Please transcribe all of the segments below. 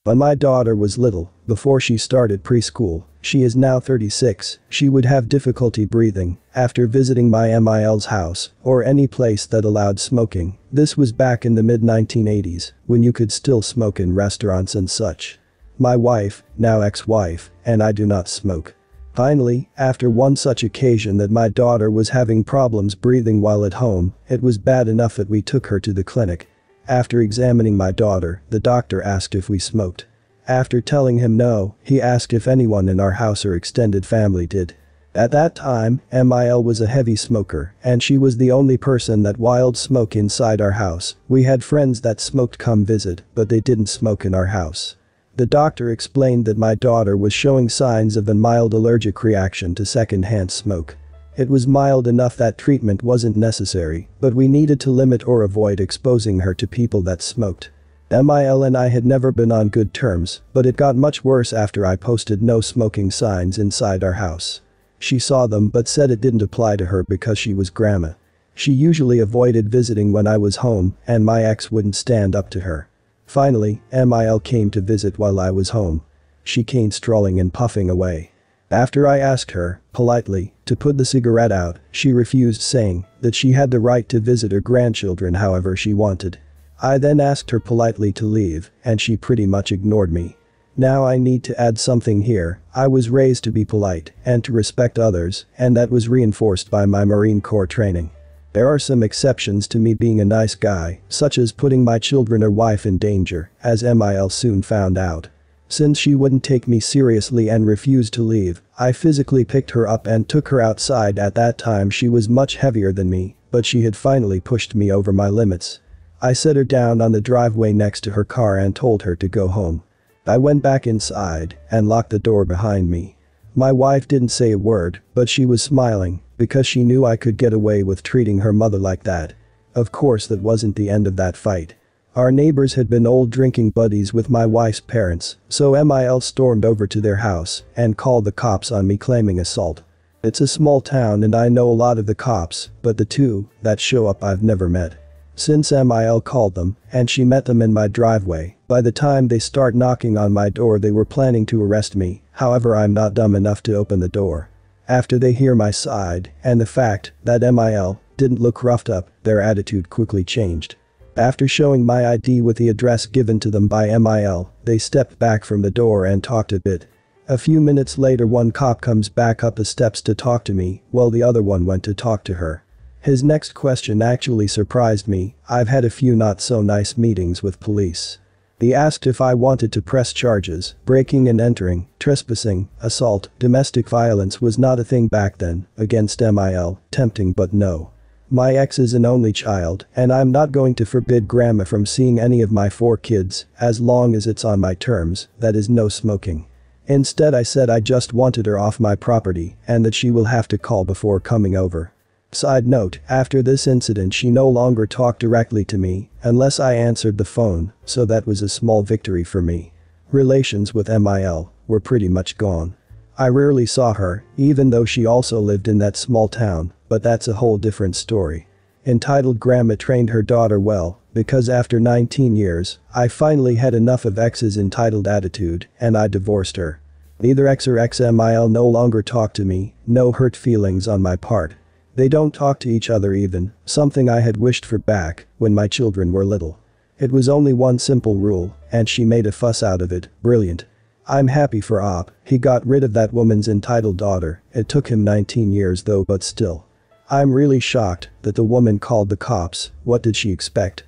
When my daughter was little, before she started preschool, she is now 36, she would have difficulty breathing after visiting my MIL's house or any place that allowed smoking. This was back in the mid-1980s, when you could still smoke in restaurants and such. My wife, now ex-wife, and I do not smoke. Finally, after one such occasion that my daughter was having problems breathing while at home, it was bad enough that we took her to the clinic. After examining my daughter, the doctor asked if we smoked. After telling him no, he asked if anyone in our house or extended family did. At that time, MIL was a heavy smoker, and she was the only person that wild smoke inside our house. We had friends that smoked come visit, but they didn't smoke in our house. The doctor explained that my daughter was showing signs of a mild allergic reaction to secondhand smoke. It was mild enough that treatment wasn't necessary, but we needed to limit or avoid exposing her to people that smoked. MIL and I had never been on good terms, but it got much worse after I posted no smoking signs inside our house. She saw them but said it didn't apply to her because she was grandma. She usually avoided visiting when I was home, and my ex wouldn't stand up to her. Finally, MIL came to visit while I was home. She came strolling and puffing away. After I asked her, politely, to put the cigarette out, she refused, saying that she had the right to visit her grandchildren however she wanted. I then asked her politely to leave, and she pretty much ignored me. Now I need to add something here. I was raised to be polite and to respect others, and that was reinforced by my Marine Corps training. There are some exceptions to me being a nice guy, such as putting my children or wife in danger, as MIL soon found out. Since she wouldn't take me seriously and refused to leave, I physically picked her up and took her outside. At that time she was much heavier than me, but she had finally pushed me over my limits. I set her down on the driveway next to her car and told her to go home. I went back inside and locked the door behind me. My wife didn't say a word, but she was smiling because she knew I could get away with treating her mother like that. Of course that wasn't the end of that fight. Our neighbors had been old drinking buddies with my wife's parents, so MIL stormed over to their house and called the cops on me claiming assault. It's a small town and I know a lot of the cops, but the two that show up I've never met. Since MIL called them and she met them in my driveway, by the time they start knocking on my door they were planning to arrest me, however I'm not dumb enough to open the door. After they hear my side and the fact that MIL didn't look roughed up, their attitude quickly changed. After showing my ID with the address given to them by MIL, they stepped back from the door and talked a bit. A few minutes later one cop comes back up the steps to talk to me, while the other one went to talk to her. His next question actually surprised me. I've had a few not so nice meetings with police. He asked if I wanted to press charges. Breaking and entering, trespassing, assault, domestic violence was not a thing back then against MIL, tempting but no. My ex is an only child, and I'm not going to forbid grandma from seeing any of my 4 kids, as long as it's on my terms, that is no smoking. Instead I said I just wanted her off my property and that she will have to call before coming over. Side note, after this incident she no longer talked directly to me unless I answered the phone, so that was a small victory for me. Relations with MIL were pretty much gone. I rarely saw her, even though she also lived in that small town, but that's a whole different story. Entitled grandma trained her daughter well, because after 19 years, I finally had enough of ex's entitled attitude and I divorced her. Neither ex or ex-MIL no longer talk to me, no hurt feelings on my part. They don't talk to each other even, something I had wished for back when my children were little. It was only one simple rule, and she made a fuss out of it. Brilliant. I'm happy for Op, he got rid of that woman's entitled daughter. It took him 19 years though, but still. I'm really shocked that the woman called the cops. What did she expect?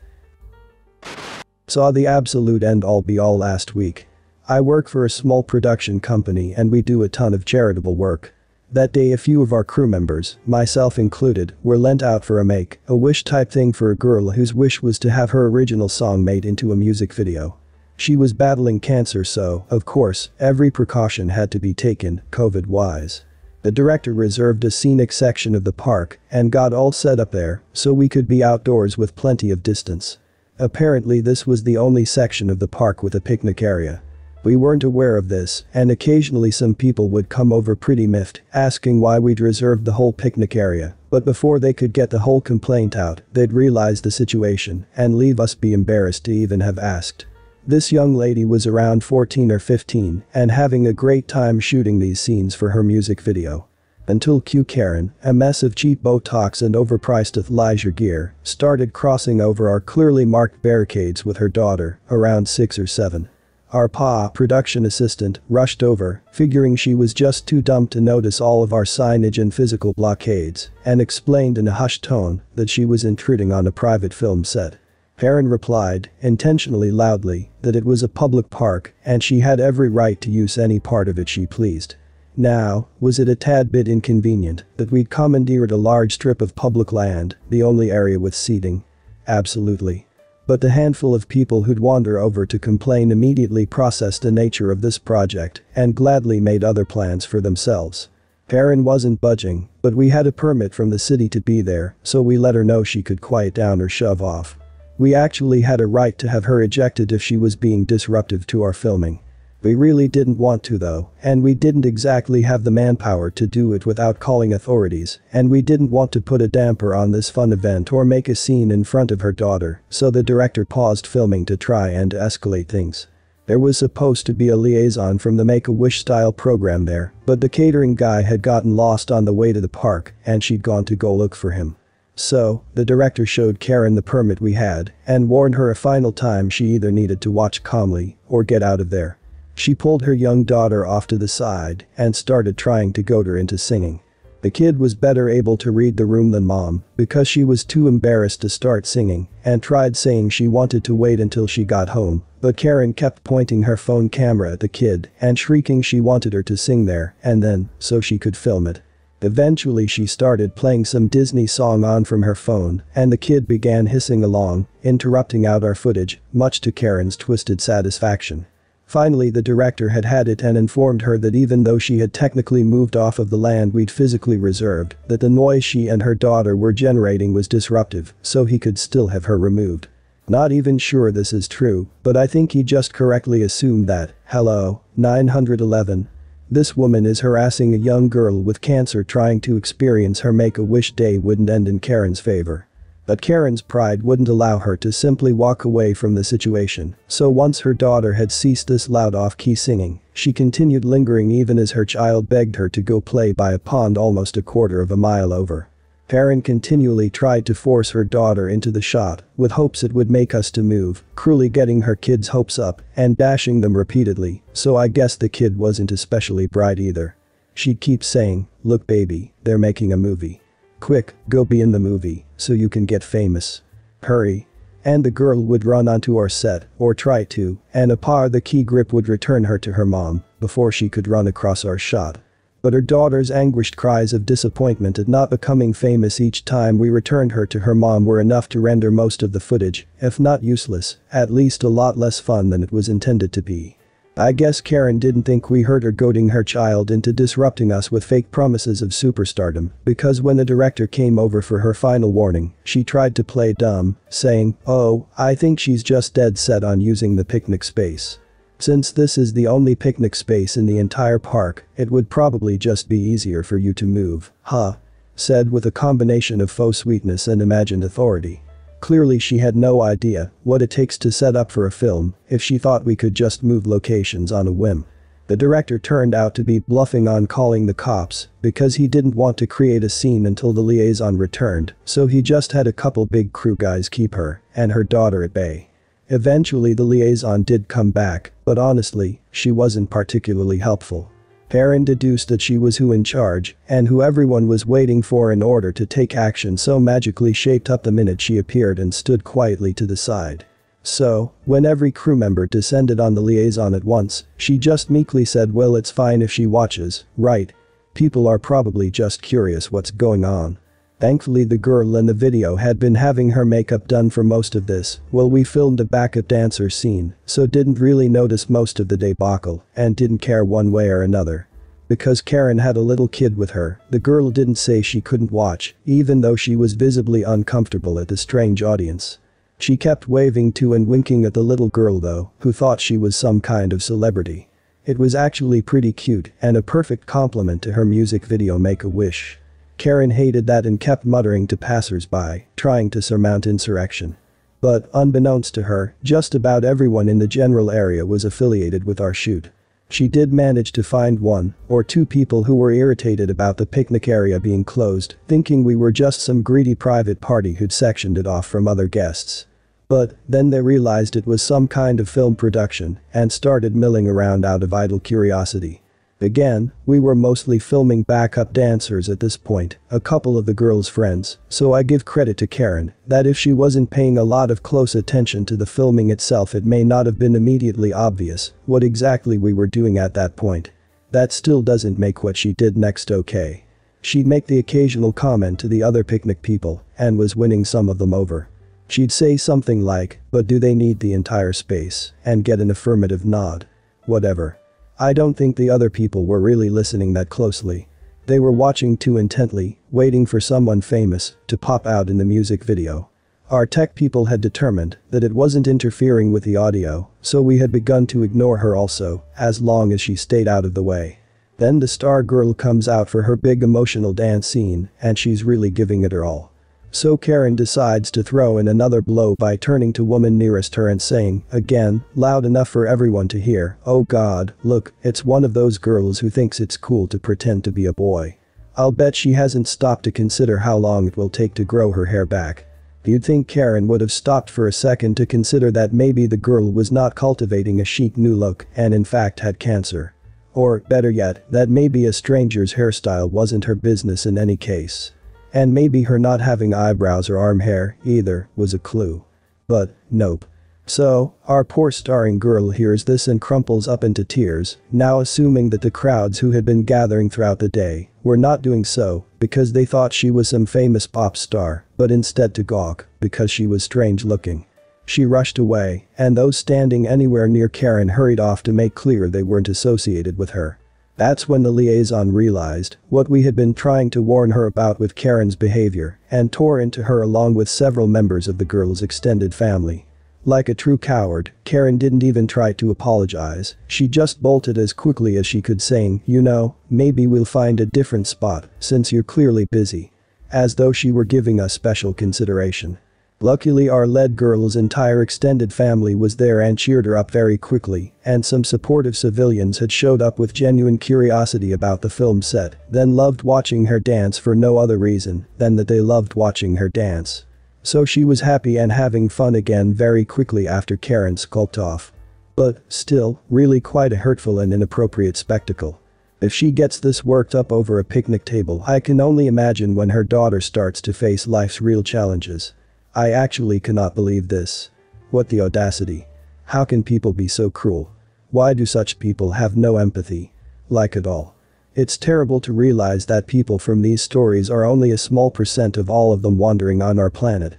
Saw the absolute end all be all last week. I work for a small production company and we do a ton of charitable work. That day a few of our crew members, myself included, were lent out for a Make-A-Wish type thing for a girl whose wish was to have her original song made into a music video. She was battling cancer, so, of course, every precaution had to be taken, COVID-wise. The director reserved a scenic section of the park and got all set up there so we could be outdoors with plenty of distance. Apparently this was the only section of the park with a picnic area. We weren't aware of this, and occasionally some people would come over pretty miffed, asking why we'd reserved the whole picnic area, but before they could get the whole complaint out, they'd realize the situation and leave us be embarrassed to even have asked. This young lady was around 14 or 15 and having a great time shooting these scenes for her music video. Until Karen, a mess of cheap Botox and overpriced athleisure gear, started crossing over our clearly marked barricades with her daughter, around 6 or 7. Our production assistant, rushed over, figuring she was just too dumb to notice all of our signage and physical blockades, and explained in a hushed tone that she was intruding on a private film set. Karen replied, intentionally loudly, that it was a public park and she had every right to use any part of it she pleased. Now, was it a tad bit inconvenient that we'd commandeered a large strip of public land, the only area with seating? Absolutely. But the handful of people who'd wander over to complain immediately processed the nature of this project and gladly made other plans for themselves. Karen wasn't budging, but we had a permit from the city to be there, so we let her know she could quiet down or shove off. We actually had a right to have her ejected if she was being disruptive to our filming. We really didn't want to though, and we didn't exactly have the manpower to do it without calling authorities, and we didn't want to put a damper on this fun event or make a scene in front of her daughter, so the director paused filming to try and escalate things. There was supposed to be a liaison from the Make-A-Wish style program there, but the catering guy had gotten lost on the way to the park and she'd gone to go look for him. So, the director showed Karen the permit we had and warned her a final time she either needed to watch calmly or get out of there. She pulled her young daughter off to the side and started trying to goad her into singing. The kid was better able to read the room than mom because she was too embarrassed to start singing and tried saying she wanted to wait until she got home, but Karen kept pointing her phone camera at the kid and shrieking she wanted her to sing there and then, so she could film it. Eventually she started playing some Disney song on from her phone and the kid began hissing along, interrupting out our footage, much to Karen's twisted satisfaction. Finally the director had had it and informed her that even though she had technically moved off of the land we'd physically reserved, that the noise she and her daughter were generating was disruptive, so he could still have her removed. Not even sure this is true, but I think he just correctly assumed that. Hello, 911. This woman is harassing a young girl with cancer trying to experience her Make-A-Wish day wouldn't end in Karen's favor. But Karen's pride wouldn't allow her to simply walk away from the situation, so once her daughter had ceased this loud off-key singing, she continued lingering even as her child begged her to go play by a pond almost a quarter of a mile over. Karen continually tried to force her daughter into the shot, with hopes it would make us to move, cruelly getting her kids' hopes up and dashing them repeatedly, so I guess the kid wasn't especially bright either. She'd keep saying, "Look baby, they're making a movie. Quick, go be in the movie, so you can get famous. Hurry." And the girl would run onto our set, or try to, and the key grip would return her to her mom before she could run across our shot. But her daughter's anguished cries of disappointment at not becoming famous each time we returned her to her mom were enough to render most of the footage, if not useless, at least a lot less fun than it was intended to be. I guess Karen didn't think we heard her goading her child into disrupting us with fake promises of superstardom, because when the director came over for her final warning, she tried to play dumb, saying, "Oh, I think she's just dead set on using the picnic space. Since this is the only picnic space in the entire park, it would probably just be easier for you to move, huh?" said with a combination of faux sweetness and imagined authority. Clearly she had no idea what it takes to set up for a film if she thought we could just move locations on a whim. The director turned out to be bluffing on calling the cops because he didn't want to create a scene until the liaison returned, so he just had a couple big crew guys keep her and her daughter at bay. Eventually the liaison did come back, but honestly, she wasn't particularly helpful. Karen deduced that she was who in charge and who everyone was waiting for in order to take action, so magically shaped up the minute she appeared and stood quietly to the side. So, when every crew member descended on the liaison at once, she just meekly said, "Well, it's fine if she watches, right? People are probably just curious what's going on." Thankfully the girl in the video had been having her makeup done for most of this while we filmed a backup dancer scene, so didn't really notice most of the debacle and didn't care one way or another. Because Karen had a little kid with her, the girl didn't say she couldn't watch, even though she was visibly uncomfortable at the strange audience. She kept waving to and winking at the little girl though, who thought she was some kind of celebrity. It was actually pretty cute and a perfect compliment to her music video Make-A-Wish. Karen hated that and kept muttering to passers-by, trying to surmount insurrection. But, unbeknownst to her, just about everyone in the general area was affiliated with our shoot. She did manage to find one or two people who were irritated about the picnic area being closed, thinking we were just some greedy private party who'd sectioned it off from other guests. But then they realized it was some kind of film production and started milling around out of idle curiosity. Again, we were mostly filming backup dancers at this point, a couple of the girls' friends, so I give credit to Karen that if she wasn't paying a lot of close attention to the filming itself, it may not have been immediately obvious what exactly we were doing at that point. That still doesn't make what she did next okay. She'd make the occasional comment to the other picnic people and was winning some of them over. She'd say something like, "But do they need the entire space?" and get an affirmative nod. Whatever. I don't think the other people were really listening that closely. They were watching too intently, waiting for someone famous to pop out in the music video. Our tech people had determined that it wasn't interfering with the audio, so we had begun to ignore her also, as long as she stayed out of the way. Then the star girl comes out for her big emotional dance scene, and she's really giving it her all. So Karen decides to throw in another blow by turning to woman nearest her and saying, again, loud enough for everyone to hear, "Oh God, look, it's one of those girls who thinks it's cool to pretend to be a boy. I'll bet she hasn't stopped to consider how long it will take to grow her hair back." You'd think Karen would have stopped for a second to consider that maybe the girl was not cultivating a chic new look and in fact had cancer. Or, better yet, that maybe a stranger's hairstyle wasn't her business in any case. And maybe her not having eyebrows or arm hair, either, was a clue. But, nope. So, our poor starring girl hears this and crumples up into tears, now assuming that the crowds who had been gathering throughout the day were not doing so because they thought she was some famous pop star, but instead to gawk because she was strange looking. She rushed away, and those standing anywhere near Karen hurried off to make clear they weren't associated with her. That's when the liaison realized what we had been trying to warn her about with Karen's behavior and tore into her along with several members of the girl's extended family. Like a true coward, Karen didn't even try to apologize, she just bolted as quickly as she could, saying, "You know, maybe we'll find a different spot since you're clearly busy." As though she were giving us special consideration. Luckily our lead girl's entire extended family was there and cheered her up very quickly, and some supportive civilians had showed up with genuine curiosity about the film set, then loved watching her dance for no other reason than that they loved watching her dance. So she was happy and having fun again very quickly after Karen skulked off. But, still, really quite a hurtful and inappropriate spectacle. If she gets this worked up over a picnic table, I can only imagine when her daughter starts to face life's real challenges. I actually cannot believe this. What the audacity. How can people be so cruel? Why do such people have no empathy? Like at all. It's terrible to realize that people from these stories are only a small percent of all of them wandering on our planet.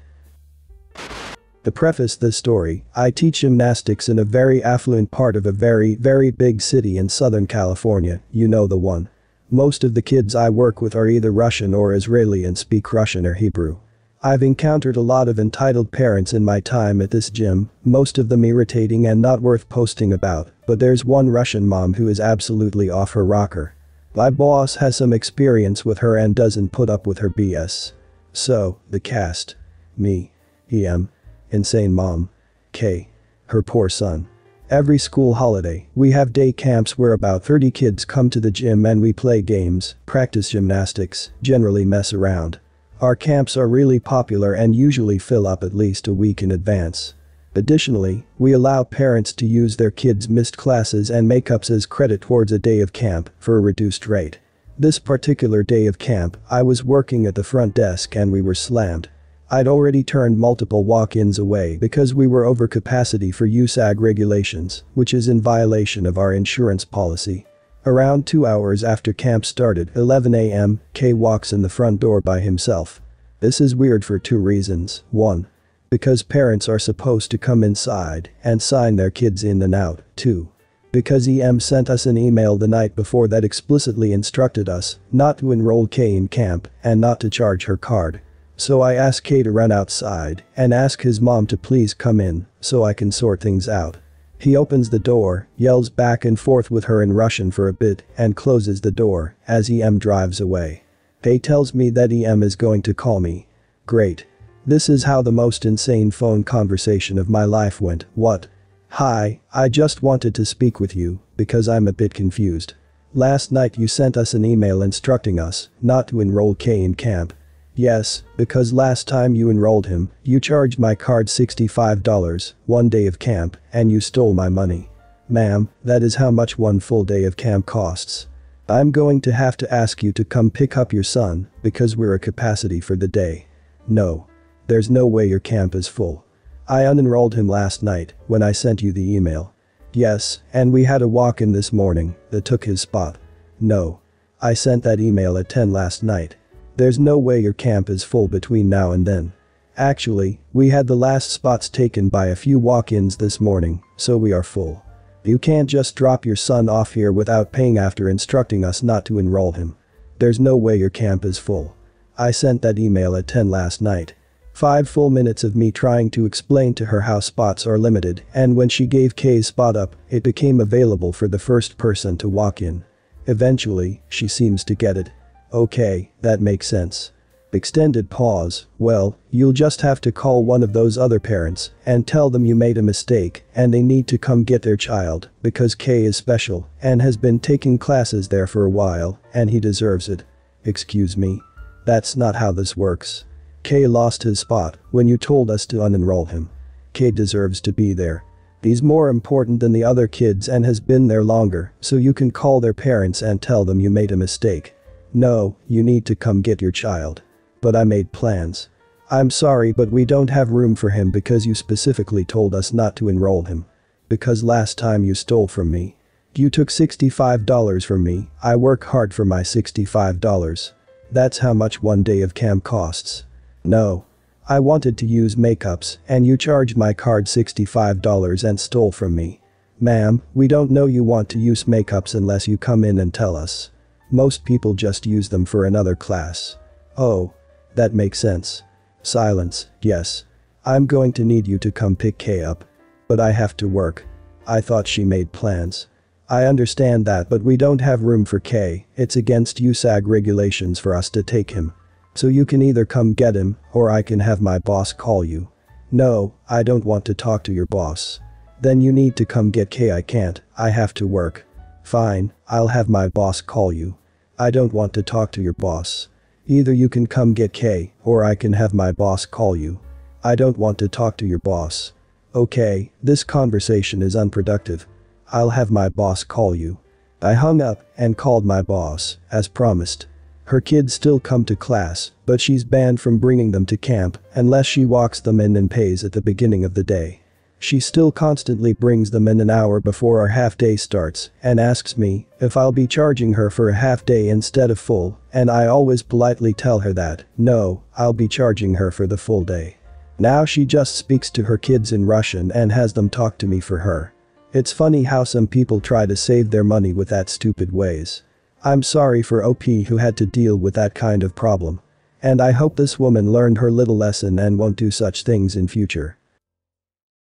To preface this story, I teach gymnastics in a very affluent part of a very, very big city in Southern California, you know the one. Most of the kids I work with are either Russian or Israeli and speak Russian or Hebrew. I've encountered a lot of entitled parents in my time at this gym, most of them irritating and not worth posting about, but there's one Russian mom who is absolutely off her rocker. My boss has some experience with her and doesn't put up with her BS. So, the cast. Me. EM. Insane mom. K. Her poor son. Every school holiday, we have day camps where about 30 kids come to the gym and we play games, practice gymnastics, generally mess around. Our camps are really popular and usually fill up at least a week in advance. Additionally, we allow parents to use their kids' missed classes and makeups as credit towards a day of camp for a reduced rate. This particular day of camp, I was working at the front desk and we were slammed. I'd already turned multiple walk-ins away because we were over capacity for USAG regulations, which is in violation of our insurance policy. Around 2 hours after camp started, 11 a.m., K walks in the front door by himself. This is weird for two reasons. 1. Because parents are supposed to come inside and sign their kids in and out. 2. Because EM sent us an email the night before that explicitly instructed us not to enroll K in camp and not to charge her card. So I ask K to run outside and ask his mom to please come in so I can sort things out. He opens the door, yells back and forth with her in Russian for a bit, and closes the door as EM drives away. K tells me that EM is going to call me. Great. This is how the most insane phone conversation of my life went. What? Hi, I just wanted to speak with you, because I'm a bit confused. Last night you sent us an email instructing us not to enroll Kay in camp. Yes, because last time you enrolled him, you charged my card $65, 1 day of camp, and you stole my money. Ma'am, that is how much 1 full day of camp costs. I'm going to have to ask you to come pick up your son, because we're at capacity for the day. No. There's no way your camp is full. I unenrolled him last night, when I sent you the email. Yes, and we had a walk-in this morning, that took his spot. No. I sent that email at 10 last night. There's no way your camp is full between now and then. Actually, we had the last spots taken by a few walk-ins this morning, so we are full. You can't just drop your son off here without paying after instructing us not to enroll him. There's no way your camp is full. I sent that email at 10 last night. 5 full minutes of me trying to explain to her how spots are limited, and when she gave Kay's spot up, it became available for the first person to walk in. Eventually, she seems to get it. Okay, that makes sense. Extended pause. Well, you'll just have to call one of those other parents and tell them you made a mistake and they need to come get their child because Kay is special and has been taking classes there for a while and he deserves it. Excuse me? That's not how this works. Kay lost his spot when you told us to unenroll him. Kay deserves to be there. He's more important than the other kids and has been there longer, so you can call their parents and tell them you made a mistake. No, you need to come get your child. But I made plans. I'm sorry, but we don't have room for him because you specifically told us not to enroll him. Because last time you stole from me. You took $65 from me. I work hard for my $65. That's how much 1 day of camp costs. No. I wanted to use makeups and you charged my card $65 and stole from me. Ma'am, we don't know you want to use makeups unless you come in and tell us. Most people just use them for another class. Oh. That makes sense. Silence. Yes. I'm going to need you to come pick Kay up. But I have to work. I thought she made plans. I understand that, but we don't have room for Kay. It's against USAG regulations for us to take him. So you can either come get him, or I can have my boss call you. No, I don't want to talk to your boss. Then you need to come get Kay. I can't. I have to work. Fine, I'll have my boss call you. I don't want to talk to your boss. Either you can come get Kay, or I can have my boss call you. I don't want to talk to your boss. Okay, this conversation is unproductive. I'll have my boss call you. I hung up and called my boss, as promised. Her kids still come to class, but she's banned from bringing them to camp unless she walks them in and pays at the beginning of the day. She still constantly brings them in an hour before our half day starts and asks me if I'll be charging her for a half day instead of full, and I always politely tell her that, no, I'll be charging her for the full day. Now she just speaks to her kids in Russian and has them talk to me for her. It's funny how some people try to save their money with that stupid ways. I'm sorry for OP who had to deal with that kind of problem. And I hope this woman learned her little lesson and won't do such things in future.